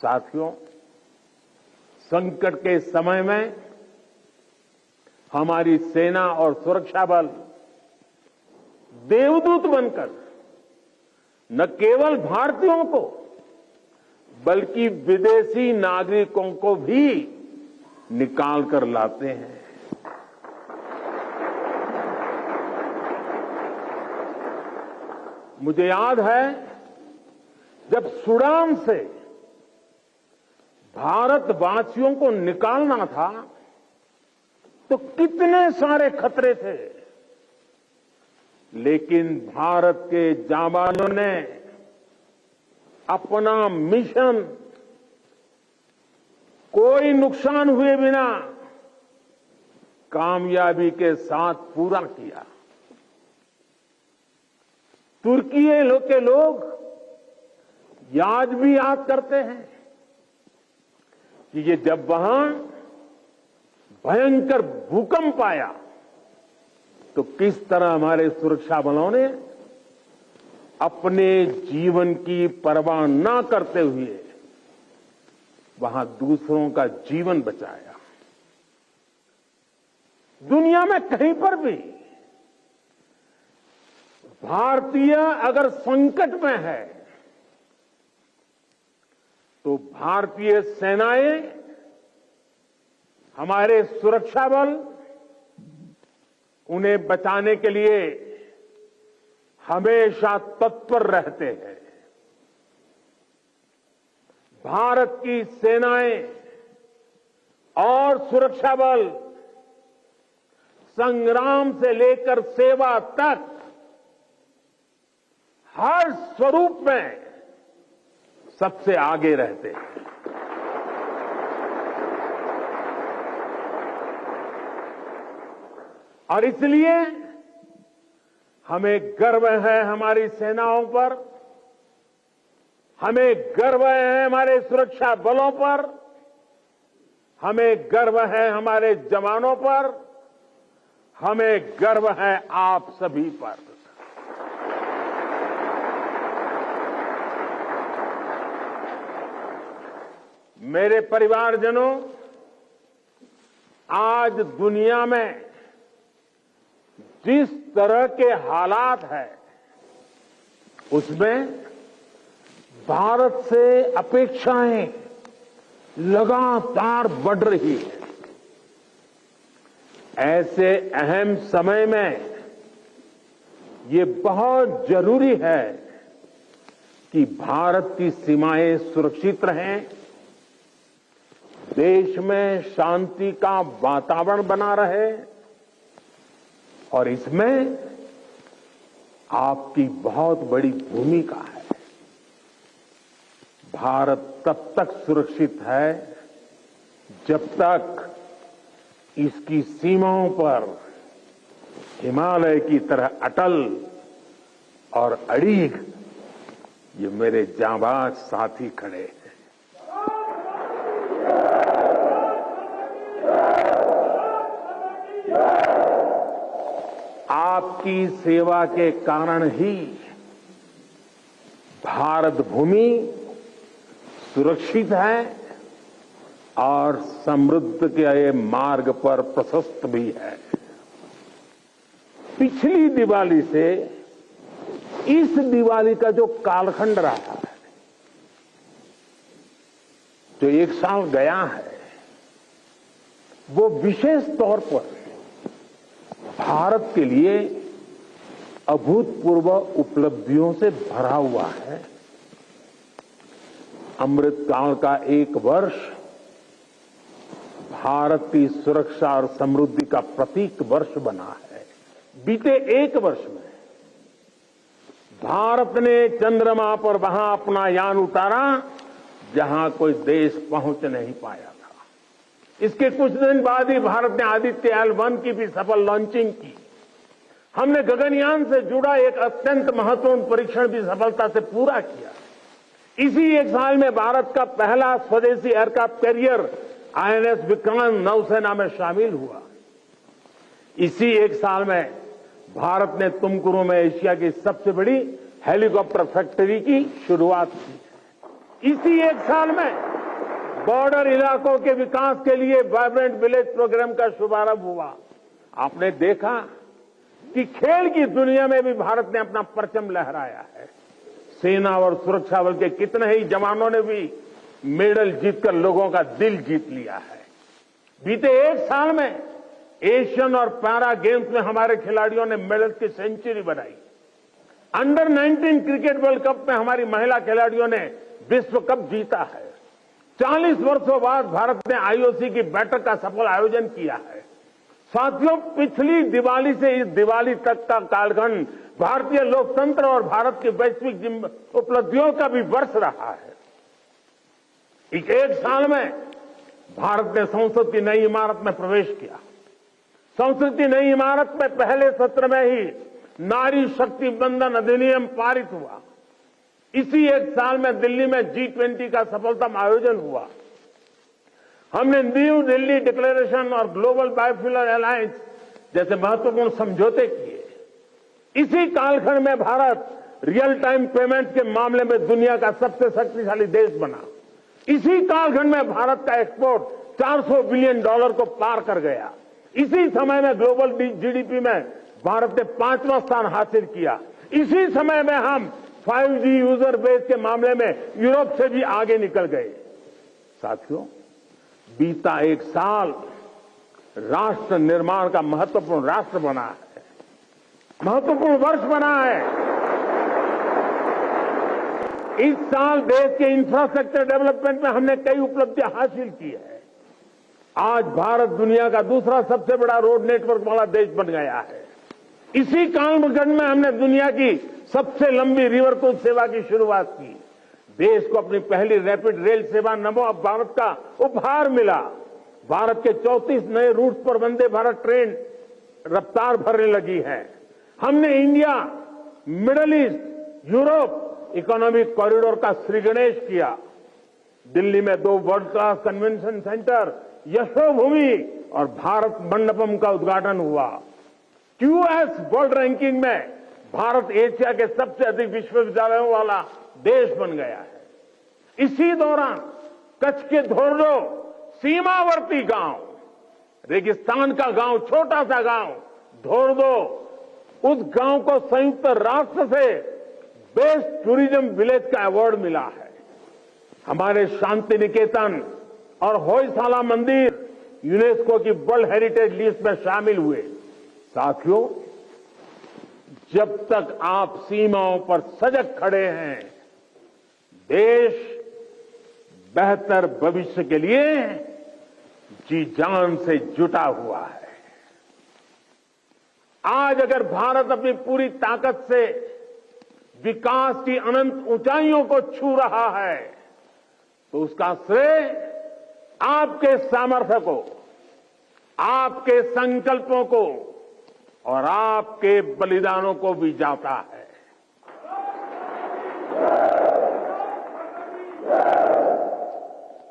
साथियों, संकट के समय में हमारी सेना और सुरक्षा बल देवदूत बनकर न केवल भारतीयों को बल्कि विदेशी नागरिकों को भी निकाल कर लाते हैं। मुझे याद है जब सूडान से भारतवासियों को निकालना था तो कितने सारे खतरे थे, लेकिन भारत के जाबाजों ने अपना मिशन कोई नुकसान हुए बिना कामयाबी के साथ पूरा किया। तुर्की के लोग आज भी याद करते हैं कि ये जब वहां भयंकर भूकंप आया तो किस तरह हमारे सुरक्षा बलों ने अपने जीवन की परवाह न करते हुए वहां दूसरों का जीवन बचाया। दुनिया में कहीं पर भी भारतीय अगर संकट में है तो भारतीय सेनाएं, हमारे सुरक्षा बल उन्हें बचाने के लिए हमेशा तत्पर रहते हैं। भारत की सेनाएं और सुरक्षा बल संग्राम से लेकर सेवा तक हर स्वरूप में सबसे आगे रहते हैं। और इसलिए हमें गर्व है हमारी सेनाओं पर, हमें गर्व है हमारे सुरक्षा बलों पर, हमें गर्व है हमारे जवानों पर, हमें गर्व है आप सभी पर। मेरे परिवारजनों, आज दुनिया में जिस तरह के हालात हैं उसमें भारत से अपेक्षाएं लगातार बढ़ रही है। ऐसे अहम समय में ये बहुत जरूरी है कि भारत की सीमाएं सुरक्षित रहें, देश में शांति का वातावरण बना रहे, और इसमें आपकी बहुत बड़ी भूमिका है। भारत तब तक सुरक्षित है जब तक इसकी सीमाओं पर हिमालय की तरह अटल और अड़ीग ये मेरे जांबाज साथी खड़े हैं। आपकी सेवा के कारण ही भारत भूमि सुरक्षित है और समृद्ध के मार्ग पर प्रशस्त भी है। पिछली दिवाली से इस दिवाली का जो कालखंड रहा है, जो एक साल गया है, वो विशेष तौर पर भारत के लिए अभूतपूर्व उपलब्धियों से भरा हुआ है। अमृतकाल का एक वर्ष भारत की सुरक्षा और समृद्धि का प्रतीक वर्ष बना है। बीते एक वर्ष में भारत ने चंद्रमा पर वहां अपना यान उतारा जहां कोई देश पहुंच नहीं पाया था। इसके कुछ दिन बाद ही भारत ने आदित्य L1 की भी सफल लॉन्चिंग की। हमने गगनयान से जुड़ा एक अत्यंत महत्वपूर्ण परीक्षण भी सफलता से पूरा किया। इसी एक साल में भारत का पहला स्वदेशी एयरक्राफ्ट कैरियर INS विक्रांत नौसेना में शामिल हुआ। इसी एक साल में भारत ने तुमकुरू में एशिया की सबसे बड़ी हेलीकॉप्टर फैक्ट्री की शुरुआत की। इसी एक साल में बॉर्डर इलाकों के विकास के लिए वाइब्रेंट विलेज प्रोग्राम का शुभारंभ हुआ। आपने देखा कि खेल की दुनिया में भी भारत ने अपना परचम लहराया है। सेना और सुरक्षा बल के कितने ही जवानों ने भी मेडल जीतकर लोगों का दिल जीत लिया है। बीते एक साल में एशियन और पैरा गेम्स में हमारे खिलाड़ियों ने मेडल की सेंचुरी बनाई। अंडर 19 क्रिकेट वर्ल्ड कप में हमारी महिला खिलाड़ियों ने विश्व कप जीता है। 40 वर्षों बाद भारत ने आईओसी की बैठक का सफल आयोजन किया है। साथियों, पिछली दिवाली से इस दिवाली तक का कालखंड भारतीय लोकतंत्र और भारत की वैश्विक उपलब्धियों का भी वर्ष रहा है। एक साल में भारत ने संसद की नई इमारत में प्रवेश किया। संसद की नई इमारत में पहले सत्र में ही नारी शक्ति बंधन अधिनियम पारित हुआ। इसी एक साल में दिल्ली में G20 का सफलतम आयोजन हुआ। हमने न्यू दिल्ली डिक्लेरेशन और ग्लोबल बायोफ्यूल अलायंस जैसे महत्वपूर्ण समझौते किए। इसी कालखंड में भारत रियल टाइम पेमेंट के मामले में दुनिया का सबसे शक्तिशाली देश बना। इसी कालखंड में भारत का एक्सपोर्ट $400 बिलियन को पार कर गया। इसी समय में ग्लोबल जीडीपी में भारत ने 5वां स्थान हासिल किया। इसी समय में हम 5G यूजर बेस के मामले में यूरोप से भी आगे निकल गए। साथियों, बीता एक साल राष्ट्र निर्माण का महत्वपूर्ण राष्ट्र बना है, महत्वपूर्ण वर्ष बना है। इस साल देश के इंफ्रास्ट्रक्चर डेवलपमेंट में हमने कई उपलब्धियां हासिल की है। आज भारत दुनिया का दूसरा सबसे बड़ा रोड नेटवर्क वाला देश बन गया है। इसी कालखंड में हमने दुनिया की सबसे लंबी रिवर क्रूज सेवा की शुरुआत की। देश को अपनी पहली रैपिड रेल सेवा नमो भारत का उपहार मिला। भारत के 34 नए रूट पर वंदे भारत ट्रेन रफ्तार भरने लगी है। हमने India, middle east, Europe economic corridor का श्रीगणेश किया। दिल्ली में 2 world class convention centre, Yashobhoomi और भारत मंडपम का उद्घाटन हुआ। QS वर्ल्ड रैंकिंग में भारत एशिया के सबसे अधिक विश्वविद्यालयों वाला देश बन गया है। इसी दौरान कच्छ के धोर्डो सीमावर्ती गांव, रेगिस्तान का गांव, छोटा सा गांव धोर्डो, उस गांव को संयुक्त राष्ट्र से बेस्ट टूरिज्म विलेज का अवार्ड मिला है। हमारे शांति निकेतन और होयसाला मंदिर यूनेस्को की वर्ल्ड हेरिटेज लिस्ट में शामिल हुए। साथियों, जब तक आप सीमाओं पर सजग खड़े हैं, देश बेहतर भविष्य के लिए जी जान से जुटा हुआ है। आज अगर भारत अपनी पूरी ताकत से विकास की अनंत ऊंचाइयों को छू रहा है, तो उसका श्रेय आपके सामर्थ्य को, आपके संकल्पों को और आपके बलिदानों को भी जाता है।